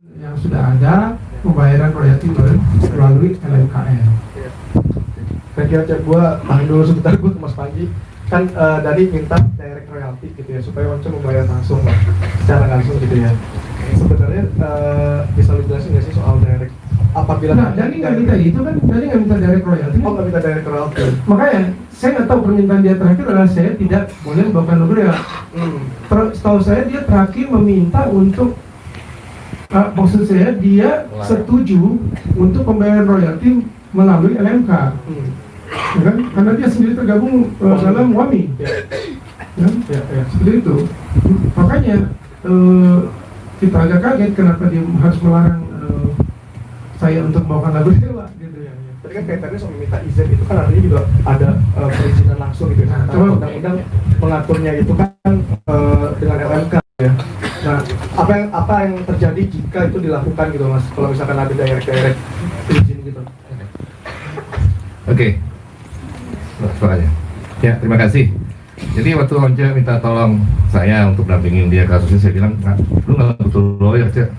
yang sudah ada pembayaran royalti melalui LMKN. Saya kira gua tahan dulu sebentar, gua ke Mas Panji. Kan dari minta direct royalty gitu ya, supaya Once membayar langsung lah, secara langsung gitu ya. Sebenarnya bisa lu jelasin nggak sih soal direct? Apabila Jadi nggak minta itu kan, jadi nggak minta direct royalty. Oh, nggak minta direct royalty. Makanya saya nggak tahu permintaan dia terakhir adalah saya tidak boleh membawakan logo ya. Setahu saya dia terakhir meminta untuk maksud saya dia setuju untuk pembayaran royalti melalui LMK. Ya kan? Karena dia sendiri tergabung dalam WAMI. Ya, seperti itu. Makanya kita agak kaget kenapa dia harus melarang saya untuk membawakan lagu dewa gitu ya. Tadi kan kaitannya soal minta izin itu kan artinya juga ada perizinan langsung gitu ya. Nah, undang-undang mengaturnya itu kan dengan LMK ya. Nah, apa yang terjadi jika itu dilakukan gitu Mas? Kalau misalkan ada direct izin gitu. Oke. Soalnya. Ya, terima kasih. Jadi waktu Once minta tolong saya untuk dampingin dia kasusnya, saya bilang, nah, lu nggak butuh lawyer, Cek.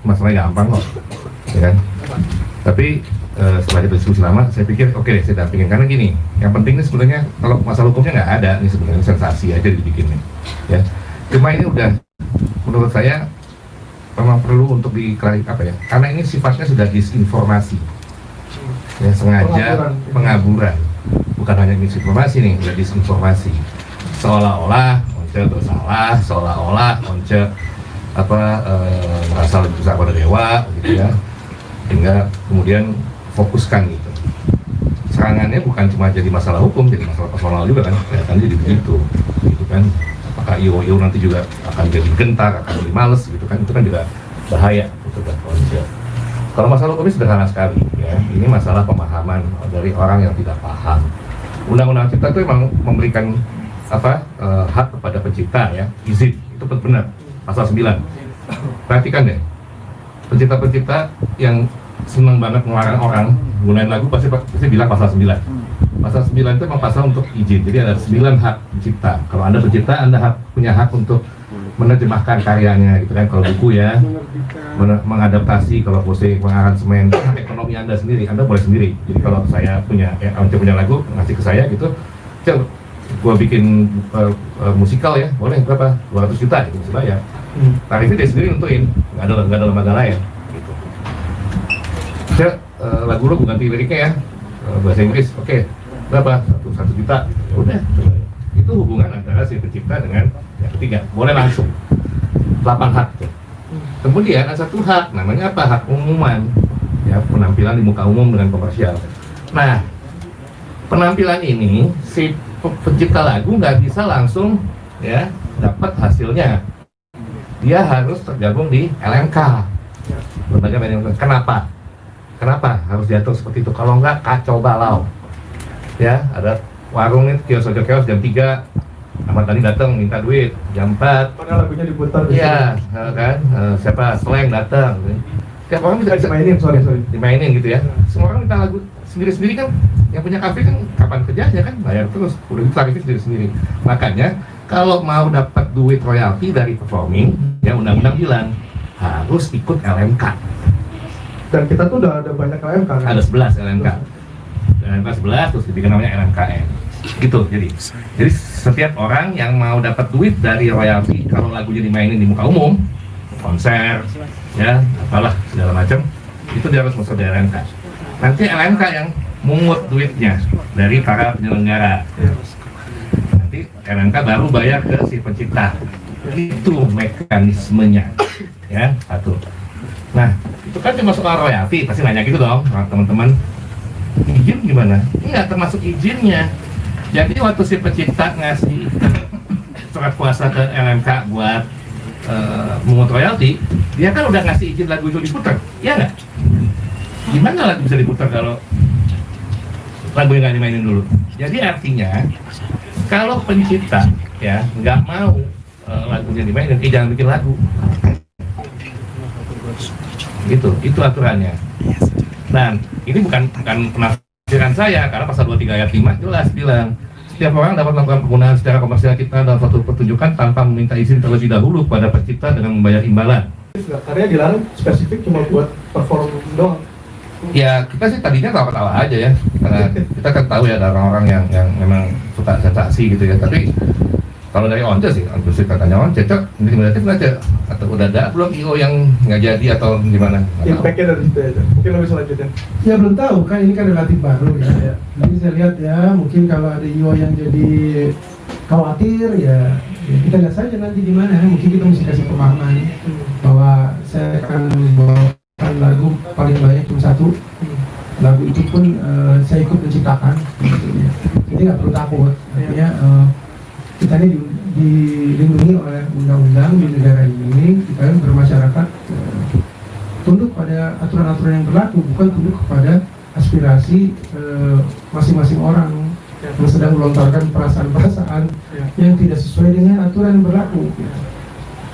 Masalahnya gampang kok, ya kan? Tapi setelah itu diskusi lama, saya pikir oke deh, saya dampingin. Karena gini, yang penting ini sebenarnya kalau masalah hukumnya nggak ada, ini sebenarnya sensasi aja dibikinnya, ya. Cuma ini udah, menurut saya memang perlu untuk apa ya? Karena ini sifatnya sudah disinformasi, ya, sengaja pengaburan. Bukan hanya misinformasi nih, udah disinformasi. Seolah-olah Once bersalah, seolah-olah Once merasa lebih besar pada dewa, gitu ya. Hingga kemudian fokuskan gitu. Serangannya bukan cuma jadi masalah hukum, jadi masalah personal juga kan. Kelihatannya jadi begitu, gitu kan. Apakah IO nanti juga akan jadi gentar, akan jadi males, gitu kan. Itu kan juga bahaya gitu kan. Kalau masalah hukumnya sederhana sekali, ya. Ini masalah pemahaman dari orang yang tidak paham. Undang-undang Cipta itu memang memberikan hak kepada pencipta, ya, izin. Itu benar. Pasal 9. Perhatikan deh. Pencipta-pencipta yang senang banget ngelarang orang gunain lagu pasti bilang pasal 9. Pasal 9 itu memang pasal untuk izin. Jadi ada 9 hak pencipta. Kalau Anda pencipta, Anda punya hak untuk menerjemahkan karyanya gitu kan, kalau buku ya, mengadaptasi, kalau musik, mengaransemen, ekonomi Anda sendiri, Anda boleh sendiri. Jadi kalau saya punya lagu, ngasih ke saya gitu, gua bikin musikal ya, boleh berapa? 200 juta gitu, bisa bayar. Tarifnya dia sendiri nentuin, nggak ada lembaga lain gitu. Lagu lo ganti liriknya ya, bahasa Inggris, oke, berapa? 1 juta, ya udah. Itu hubungan antara si pencipta dengan yang ketiga, boleh langsung 8 hak tuh. Kemudian ada 1 hak, namanya apa? Hak pengumuman, ya, penampilan di muka umum dengan komersial. Nah, penampilan ini si pencipta lagu nggak bisa langsung ya dapat hasilnya, dia harus tergabung di LMK, lembaga manajemen. Kenapa harus diatur seperti itu? Kalau nggak kacau balau, ya. Ada warung nih, kios jam 3, Ahmad Dhani datang minta duit jam 4. Padahal lagunya diputar. Iya, kan? Siapa? Slang datang. Tiap orang bisa dimainin, dimainin gitu ya. Semua orang minta lagu sendiri-sendiri kan. Yang punya kafe kan kapan kerjanya kan bayar terus. Udah tarifnya sendiri-sendiri. Makanya kalau mau dapat duit royalti dari performing, ya undang-undang bilang harus ikut LMK. Dan kita tuh udah ada banyak LMK kan? Ada 11 LMK. LMK 11 terus dibikin namanya LMKN. Gitu. Jadi setiap orang yang mau dapat duit dari royalti, kalau lagunya dimainin di muka umum, konser, ya, apalah segala macam, itu dia harus masuk di LMK. Nanti LMK yang mungut duitnya dari para penyelenggara. Nanti LMK baru bayar ke si pencipta. Itu mekanismenya, ya, satu. Nah, itu kan cuma soal royalti, pasti nanya gitu dong, teman-teman. Izin gimana? Enggak termasuk izinnya. Jadi waktu si pencipta ngasih surat kuasa ke LMK buat mengut royalti, dia kan udah ngasih izin lagu itu diputar, ya nggak? Gimana lagu bisa diputar kalau lagunya nggak dimainin dulu? Jadi artinya kalau pencipta ya nggak mau lagunya dimainin, jangan bikin lagu. Gitu, itu aturannya. Dan ini bukan penafsiran saya, karena pasal 23 ayat 5 jelas bilang setiap orang dapat melakukan penggunaan secara komersial cipta dalam suatu pertunjukan tanpa meminta izin terlebih dahulu kepada pencipta dengan membayar imbalan. nggak? Karena dilarang spesifik cuma buat perform doang. Ya kita sih tadinya tawa-tawa aja ya, karena kita kan tahu ya ada orang-orang yang memang suka sensasi gitu ya. Tapi kalau dari Once sih, sih katanya Once cocok intimidatif nggak cek? Atau udah ada belum IO yang nggak jadi atau gimana? Impactnya dari situ aja. Mungkin lebih selanjutnya. Ya belum tahu, kan ini kan relatif baru ya. Jadi saya lihat ya, mungkin kalau ada IO yang jadi khawatir ya kita lihat saja nanti di mana. Mungkin kita mesti kasih pemahaman bahwa saya akan membawakan lagu paling banyak cuma satu. Lagu itu pun saya ikut menciptakan. Jadi nggak perlu takut. Artinya kita ini dilindungi oleh undang-undang di negara ini. Kita bermasyarakat tunduk pada aturan-aturan yang berlaku, bukan tunduk kepada aspirasi masing-masing orang yang sedang melontarkan perasaan-perasaan yang tidak sesuai dengan aturan yang berlaku.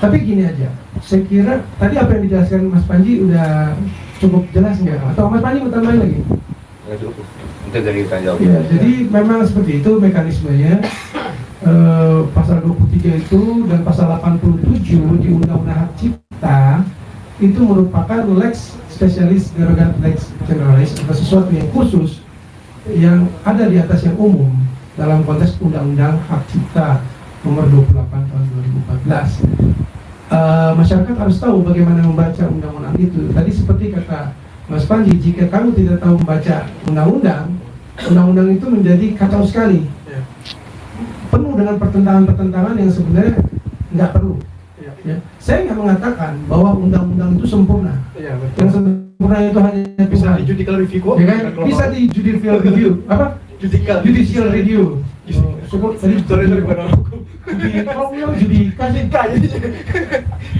Tapi gini aja, saya kira tadi apa yang dijelaskan Mas Panji udah cukup jelas nggak? Atau Mas Panji mau tambahin lagi? Ya, jadi memang seperti itu mekanismenya. Pasal 23 itu dan pasal 87 di Undang-Undang Hak Cipta itu merupakan lex spesialis derogat lex generalis atau sesuatu yang khusus yang ada di atas yang umum dalam konteks Undang-Undang Hak Cipta nomor 28 tahun 2014. Masyarakat harus tahu bagaimana membaca undang-undang itu. Tadi seperti kata Mas Panji, jika kamu tidak tahu membaca undang-undang itu menjadi kacau sekali, penuh dengan pertentangan-pertentangan yang sebenarnya nggak perlu. Ya. Saya nggak mengatakan bahwa undang-undang itu sempurna. Yang sempurna itu hanya Bisa di judicial review kok. ya kan? Bisa di judicial review. Apa? Judicial review. Sorry,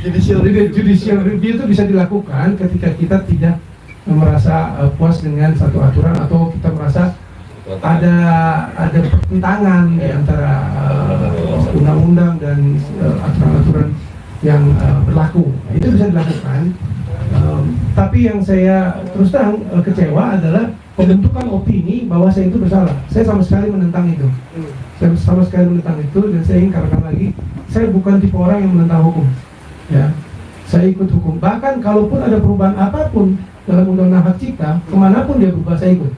Judicial review itu bisa dilakukan ketika kita tidak merasa puas dengan satu aturan atau kita merasa ada pertentangan di antara undang-undang dan aturan-aturan yang berlaku. Itu bisa dilakukan. Tapi yang saya terus terang kecewa adalah pembentukan opini bahwa saya itu bersalah. Saya sama sekali menentang itu. Saya sama sekali menentang itu, dan saya ingin katakan lagi, saya bukan tipe orang yang menentang hukum. Ya, saya ikut hukum. Bahkan kalaupun ada perubahan apapun dalam Undang-Undang Hak Cipta, kemanapun dia berubah saya ikut.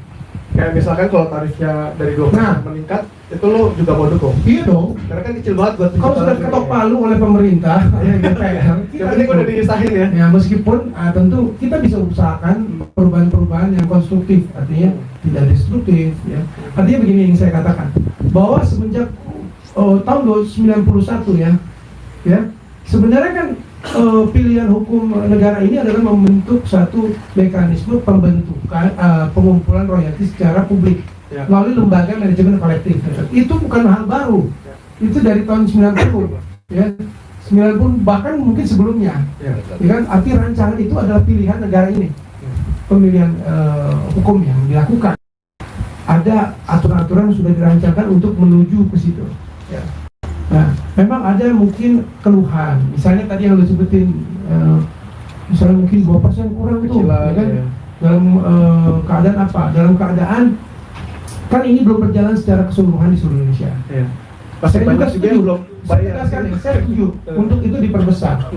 Kayak misalkan kalau tarifnya dari 20% meningkat, itu lo juga mau dukung? Iya dong. Karena kan kecil banget buat kalau sudah ketok palu oleh pemerintah, ya DPR, yang penting udah disahin ya. Ya meskipun tentu kita bisa usahakan perubahan-perubahan yang konstruktif, artinya tidak destruktif. Ya. Artinya begini yang saya katakan, bahwa semenjak tahun 1991 ya sebenarnya kan pilihan hukum negara ini adalah membentuk satu mekanisme pembentukan pengumpulan royalti secara publik melalui lembaga manajemen kolektif. Itu bukan hal baru, itu dari tahun 90 ya, 90 bahkan mungkin sebelumnya ya kan. Arti rancangan itu adalah pilihan negara ini, pemilihan hukum yang dilakukan, ada aturan-aturan yang sudah dirancangkan untuk menuju ke situ ya. Nah, memang ada mungkin keluhan, misalnya tadi yang lo sebutin, misalnya mungkin 2% kurang itu, ya kan? Ya. Dalam keadaan apa? Dalam keadaan kan ini belum berjalan secara keseluruhan di seluruh Indonesia. Ya. Saya juga setuju, belum bayar. Saya setuju untuk itu diperbesar.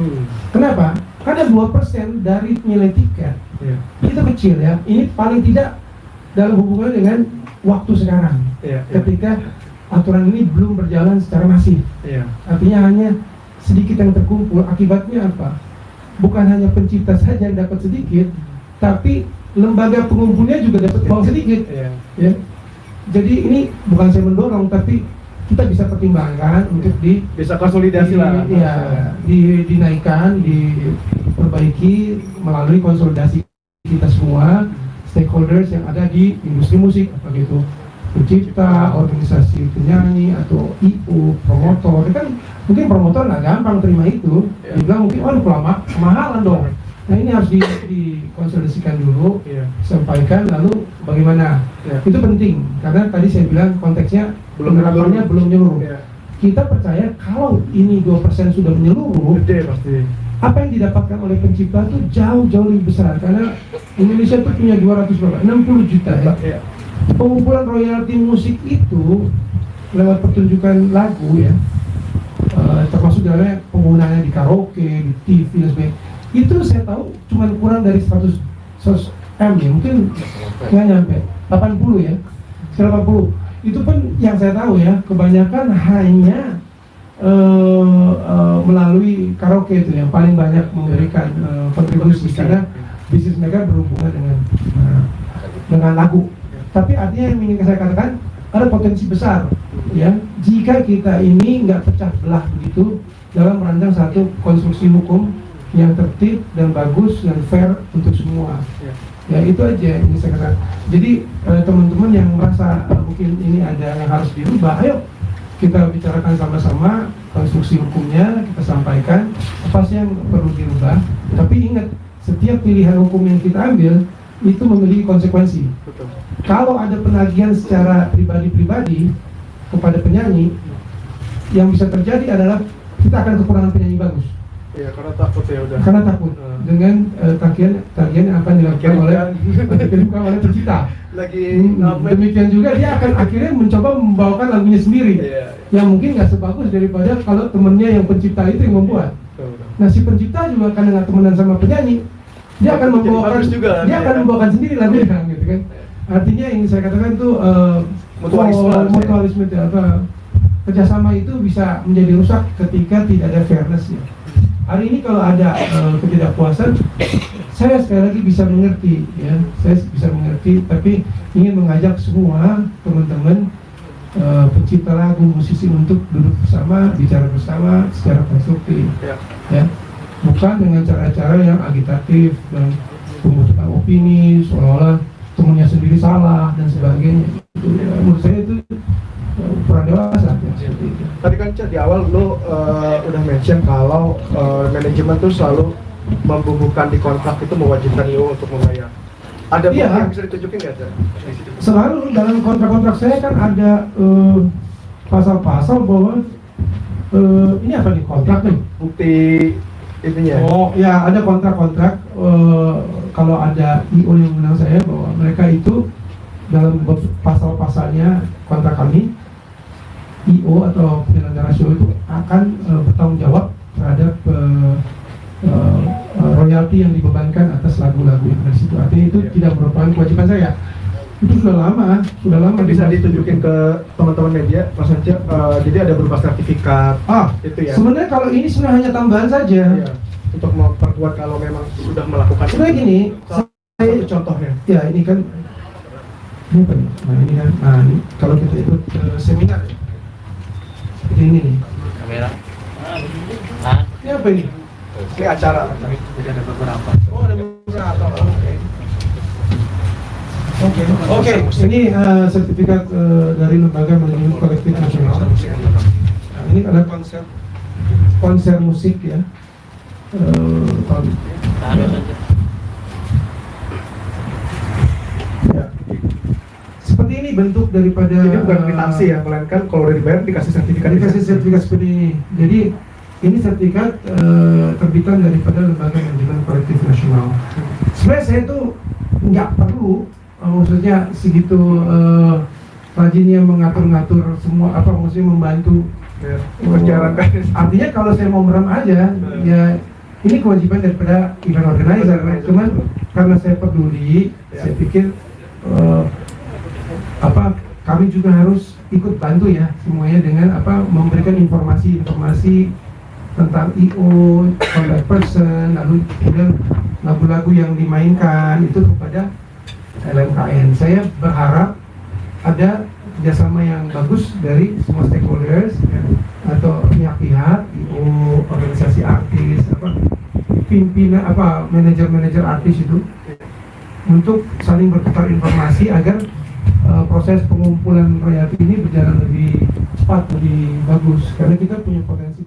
Kenapa? Karena 2% dari nilai tiket itu kecil ya. Ini paling tidak dalam hubungan dengan waktu sekarang, ketika aturan ini belum berjalan secara masif. Artinya hanya sedikit yang terkumpul. Akibatnya apa? Bukan hanya pencipta saja yang dapat sedikit, tapi lembaga pengumpulnya juga dapat uang sedikit. Ya. Jadi ini bukan saya mendorong, tapi kita bisa pertimbangkan untuk bisa konsolidasi lah. Ya, dinaikkan, diperbaiki melalui konsolidasi kita semua stakeholders yang ada di industri musik, apalagi itu pencipta, organisasi penyanyi, atau IO, promotor. Kan mungkin promotor nggak gampang terima itu. Dia bilang mungkin, kemahalan dong. Nah ini harus dikonsolidasikan dulu, sampaikan, lalu bagaimana. Itu penting, karena tadi saya bilang konteksnya penerapannya belum menyeluruh. Kita percaya kalau ini 2% sudah menyeluruh, apa yang didapatkan oleh pencipta itu jauh-jauh lebih besar. Karena Indonesia itu punya 60 juta ya. Pengumpulan royalti musik itu lewat pertunjukan lagu ya, termasuk dalamnya penggunaannya di karaoke, di TV dan sebagainya, itu saya tahu cuma kurang dari 100 M ya, mungkin nggak nyampe 80 ya, 80. Itu pun yang saya tahu ya, kebanyakan hanya melalui karaoke itu yang paling banyak memberikan kontribusi, karena bisnis mereka berhubungan dengan lagu. Tapi artinya yang ingin saya katakan, ada potensi besar ya jika kita ini nggak pecah belah begitu dalam merancang satu konstruksi hukum yang tertib dan bagus dan fair untuk semua. Ya itu aja yang ingin saya katakan. Jadi teman-teman yang merasa mungkin ini ada yang harus dirubah, ayo kita bicarakan sama-sama konstruksi hukumnya, kita sampaikan apa sih yang perlu dirubah. Tapi ingat, setiap pilihan hukum yang kita ambil itu memiliki konsekuensi. Betul. Kalau ada penagihan secara pribadi-pribadi kepada penyanyi, yang bisa terjadi adalah kita akan kekurangan penyanyi bagus. Iya, karena takut ya udah. Karena takut dengan tagihan yang akan dilakukan oleh pencipta. Demikian juga dia akan akhirnya mencoba membawakan lagunya sendiri, yang mungkin nggak sebagus daripada kalau temennya yang pencipta itu yang membuat. Nah si pencipta juga karena nggak temenan sama penyanyi, dia akan membawakan sendiri lagunya, gitu kan. Artinya yang saya katakan itu mutualisme itu apa, kerjasama itu bisa menjadi rusak ketika tidak ada fairness ya. Hari ini kalau ada ketidakpuasan, saya sekali lagi bisa mengerti ya, saya bisa mengerti, tapi ingin mengajak semua teman-teman pencipta lagu, musisi untuk duduk bersama, bicara bersama secara konstruktif ya, bukan dengan cara-cara yang agitatif dan pembentukan opini seolah-olah temannya sendiri salah dan sebagainya. Itu ya, menurut saya itu kurang dewasa ya, seperti itu. Tadi kan Cak, di awal lo udah mention kalau manajemen tuh selalu membubuhkan di kontrak itu mewajibkan IO untuk membayar. Ada bukti yang bisa ditunjukin nggak, Cak? Selalu dalam kontrak-kontrak saya kan ada pasal-pasal bahwa ini apa nih, kontrak nih? Bukti ininya. Oh ya, ada kontrak-kontrak kalau ada IO yang menang saya bahwa mereka itu dalam pasal-pasalnya kontrak kami, IO atau penyelenggara show itu akan bertanggung jawab terhadap royalti yang dibebankan atas lagu-lagu yang ada di situ. Artinya itu tidak merupakan kewajiban saya. Itu sudah lama. Bisa ditunjukin ke teman-teman media, Mas Ance. Jadi ada berupa sertifikat. Itu ya. Sebenarnya kalau ini sebenarnya hanya tambahan saja. Iya. Untuk memperkuat kalau memang sudah melakukan. Sebenarnya gini, satu contohnya. Ya ini kan. Ini apa nih? Nah ini kan. Nah ini kalau kita ikut seminar. Seperti ini nih. Kamera. Ini apa ini? Ini acara. Jadi ada beberapa. Oh ada beberapa. Oke. Ini sertifikat dari Lembaga Manajemen Kolektif Nasional. Nah, ini ada konser musik ya. Ya. Seperti ini bentuk daripada. Ini bukan kwitansi ya, melainkan kalau udah dibayar dikasih sertifikat. Dikasih sertifikat seperti ini. Jadi ini sertifikat terbitan daripada Lembaga Manajemen Kolektif Nasional. Sebenarnya saya tuh nggak perlu, maksudnya segitu rajinnya mengatur-ngatur semua, apa maksudnya membantu menjalankan. Artinya kalau saya mau merem aja, ya ini kewajiban daripada event organizer. Cuman karena saya peduli, saya pikir kami juga harus ikut bantu ya semuanya dengan memberikan informasi tentang IO, contact person, lalu kemudian lagu-lagu yang dimainkan itu kepada LMKN. Saya berharap ada kerjasama yang bagus dari semua stakeholders ya, atau pihak-pihak, IO, organisasi artis, pimpinan, manajer-manajer artis itu untuk saling bertukar informasi agar proses pengumpulan royalti ini berjalan lebih cepat, lebih bagus, karena kita punya potensi